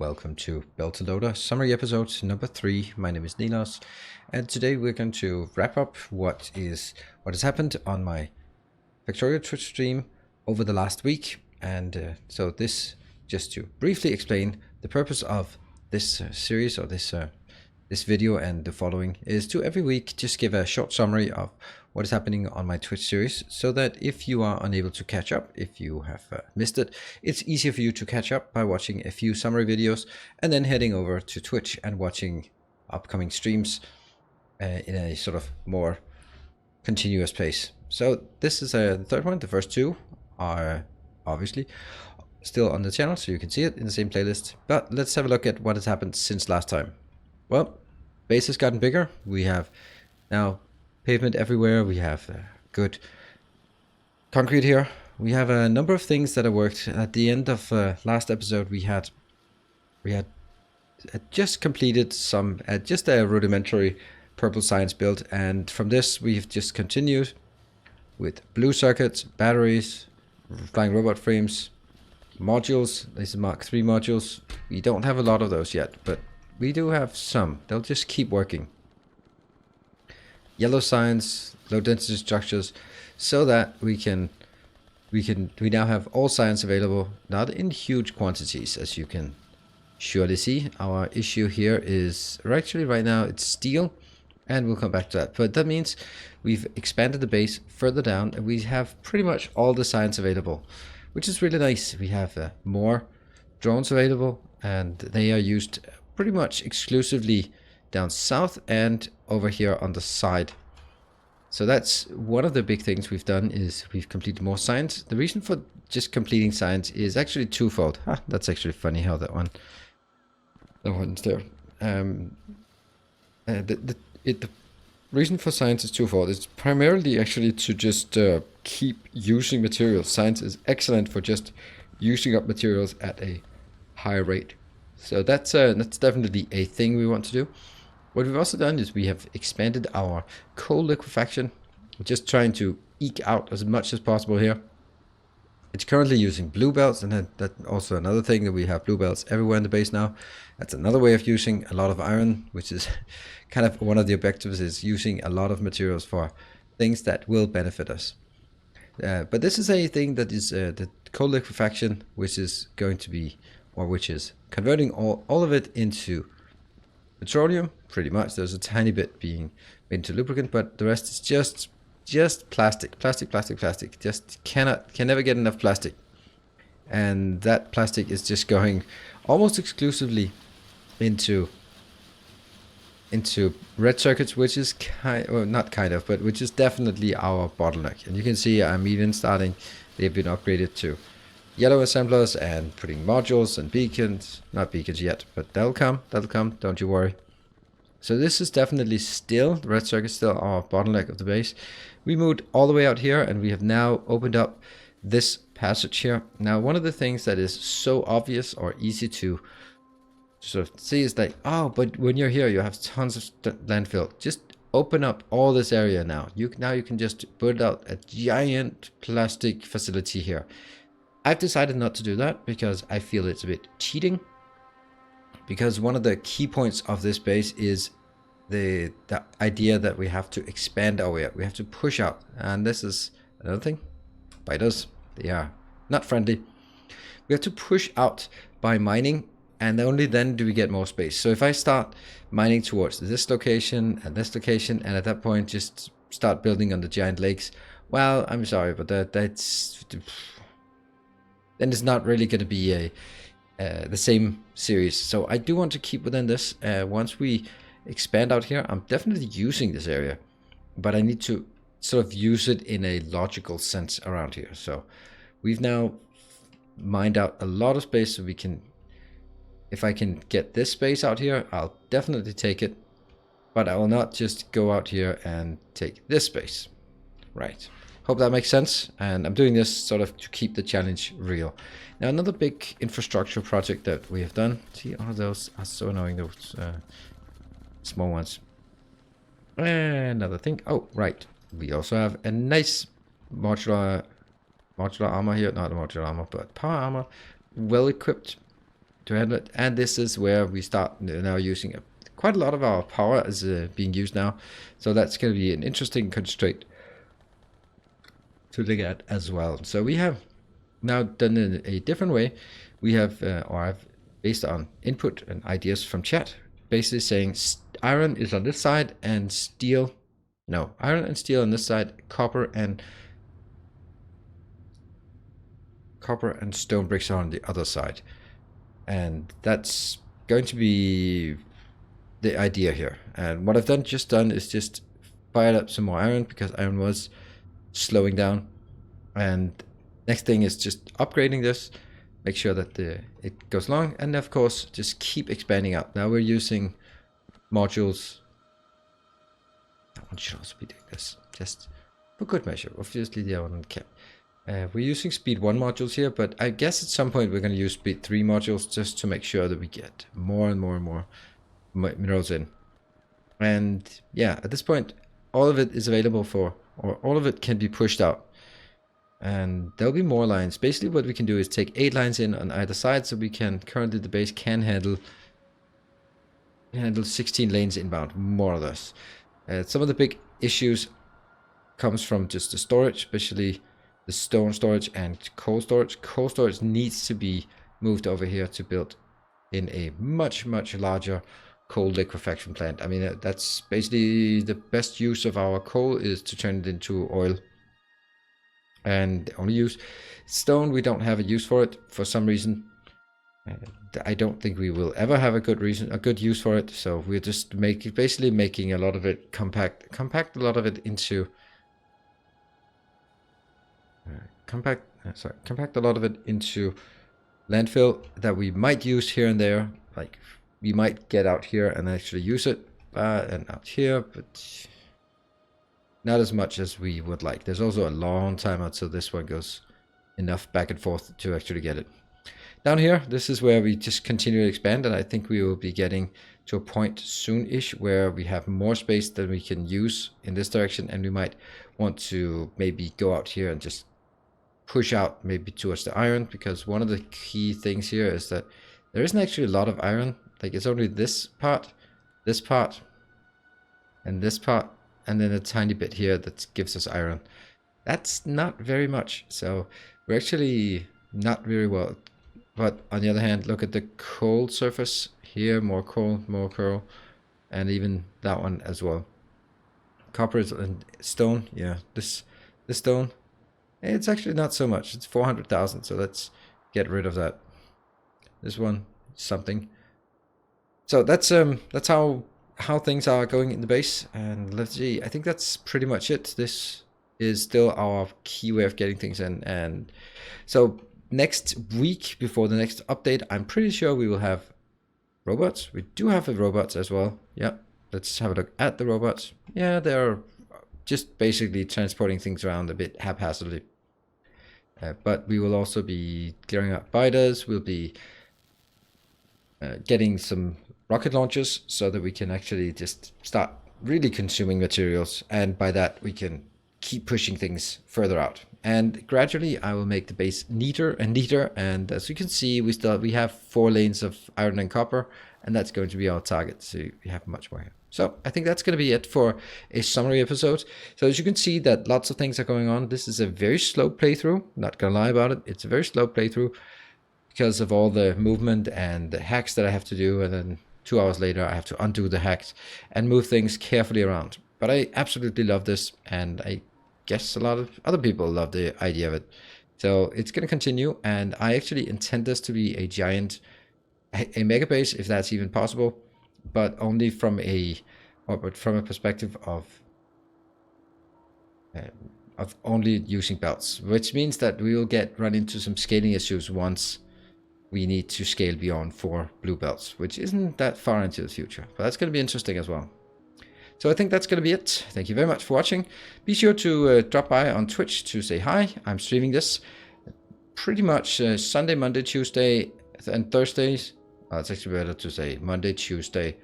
welcome to Beltalowda summary episode number 3. My name is Nilos, and today we're going to wrap up what has happened on my Factorio Twitch stream over the last week. And so this, just to briefly explain the purpose of this series, or this video and the following, is to every week just give a short summary of what is happening on my Twitch series, so that if you are unable to catch up, if you have missed it, it's easier for you to catch up by watching a few summary videos and then heading over to Twitch and watching upcoming streams in a sort of more continuous pace. So this is the third one. The first two are obviously still on the channel, so you can see it in the same playlist. But let's have a look at what has happened since last time. Well, base has gotten bigger. We have now pavement everywhere. We have good concrete here. We have a number of things that have worked. At the end of last episode, we had just completed some just a rudimentary purple science build, and from this we've just continued with blue circuits, batteries, flying robot frames, modules. These are Mark III modules. We don't have a lot of those yet, but we do have some. They'll just keep working. Yellow science, low density structures, so that we now have all science available, not in huge quantities, as you can surely see. Our issue here is actually right now it's steel, and we'll come back to that. But that means we've expanded the base further down, and we have pretty much all the science available, which is really nice. We have more drones available, and they are used pretty much exclusively down south and over here on the side. So that's one of the big things we've done, is we've completed more science. The reason for just completing science is actually twofold. That's actually funny how that one's there. The reason for science is twofold. It's primarily actually to just keep using materials. Science is excellent for just using up materials at a higher rate. So that's definitely a thing we want to do. What we've also done is we have expanded our coal liquefaction. We're just trying to eke out as much as possible here. It's currently using blue belts, and that's also another thing, that we have blue belts everywhere in the base now. That's another way of using a lot of iron, which is kind of one of the objectives, is using a lot of materials for things that will benefit us. But this is a thing that is the coal liquefaction, which is going to be, or which is converting all of it into petroleum, pretty much. There's a tiny bit being made into lubricant, but the rest is just plastic. Just can never get enough plastic, and that plastic is just going almost exclusively into red circuits, which is which is definitely our bottleneck. And you can see I'm even starting. They've been upgraded to yellow assemblers and putting modules and beacons. Not beacons yet, but that'll come, don't you worry. So this is definitely still, the red circuit is still our bottleneck of the base. We moved all the way out here, and we have now opened up this passage here. Now, one of the things that is so obvious or easy to sort of see is like, oh, but when you're here, you have tons of landfill. Just open up all this area now. Now you can just put out a giant plastic facility here. I've decided not to do that because I feel it's a bit cheating. Because one of the key points of this base is the idea that we have to expand our way out. We have to push out. And this is another thing. BITERS, they are not friendly. We have to push out by mining, and only then do we get more space. So if I start mining towards this location, and at that point just start building on the giant lakes, well, I'm sorry, but that's... then it's not really going to be the same series. So I do want to keep within this. Once we expand out here, I'm definitely using this area, but I need to sort of use it in a logical sense around here. So we've now mined out a lot of space, so we can, if I can get this space out here, I'll definitely take it, but I will not just go out here and take this space. Right. Hope that makes sense, and I'm doing this sort of to keep the challenge real. Now, another big infrastructure project that we have done. See, all of those are so annoying, those small ones. Another thing. Oh, right. We also have a nice modular armor here. Not a modular armor, but power armor. Well equipped. to handle it. And this is where we start now using quite a lot of our power is being used now. So that's going to be an interesting constraint to look at as well. So we have now done it a different way. We have, or I've based on input and ideas from chat, basically saying iron is on this side and steel, no, iron and steel on this side, copper and stone bricks are on the other side. And that's going to be the idea here. And what I've just done is just fired up some more iron because iron was slowing down. And next thing is just upgrading this, make sure that it goes long, and of course just keep expanding out. Now we're using modules. That one should also be doing this, just for good measure. Obviously the other one can't. We're using speed 1 modules here, but I guess at some point we're going to use speed 3 modules just to make sure that we get more and more and more minerals in. And yeah, at this point all of it is available for, or all of it can be pushed out. And there'll be more lines. Basically what we can do is take 8 lines in on either side, so we can, currently the base can handle 16 lanes inbound, more or less. Some of the big issues comes from just the storage, especially the stone storage and coal storage. Coal storage needs to be moved over here to build in a much larger coal liquefaction plant. I mean, that's basically the best use of our coal, is to turn it into oil. And only use stone. We don't have a use for it for some reason. I don't think we will ever have a good use for it. So we're just basically making a lot of it compact a lot of it into compact a lot of it into landfill that we might use here and there. Like we might get out here and actually use it, and out here, but not as much as we would like. There's also a long time until this one goes enough back and forth to actually get it. Down here, this is where we just continue to expand, and I think we will be getting to a point soon-ish where we have more space that we can use in this direction, and we might want to maybe go out here and just push out maybe towards the iron, because one of the key things here is that there isn't actually a lot of iron. Like it's only this part, and this part, and then a tiny bit here that gives us iron. That's not very much, so we're actually not very well. But on the other hand, look at the coal surface here, more coal, and even that one as well. Copper and stone, yeah, this stone, it's actually not so much. It's 400,000, so let's get rid of that. This one, something. So that's how things are going in the base, and let's see. I think that's pretty much it. This is still our key way of getting things in, and so next week before the next update, I'm pretty sure we will have robots. We do have the robots as well. Yeah, let's have a look at the robots. Yeah, they're just basically transporting things around a bit haphazardly. But we will also be clearing out BITERS. We'll be getting some rocket launchers so that we can actually just start really consuming materials, and by that we can keep pushing things further out. And gradually I will make the base neater and neater, and as you can see, we have 4 lanes of iron and copper, and that's going to be our target, so we have much more here. So I think that's going to be it for a summary episode. So as you can see that lots of things are going on. This is a very slow playthrough, not gonna lie about it. It's a very slow playthrough because of all the movement and the hacks that I have to do, and then 2 hours later I have to undo the hacks and move things carefully around. But I absolutely love this, and I guess a lot of other people love the idea of it. So it's going to continue, and I actually intend this to be a mega base, if that's even possible, but only from a perspective of only using belts, which means that we will run into some scaling issues once we need to scale beyond 4 blue belts, which isn't that far into the future, but that's going to be interesting as well. So I think that's going to be it. Thank you very much for watching. Be sure to drop by on Twitch to say hi. I'm streaming this pretty much Sunday, Monday, Tuesday, and Thursdays. It's actually better to say Monday, Tuesday,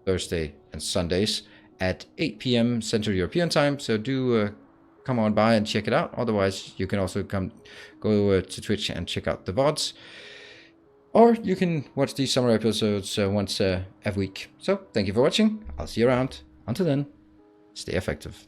Thursday, and Sundays at 8 p.m. Central European time. So do come on by and check it out. Otherwise, you can also go to Twitch and check out the VODs. Or you can watch these summer episodes once a week. So thank you for watching. I'll see you around. Until then, stay effective.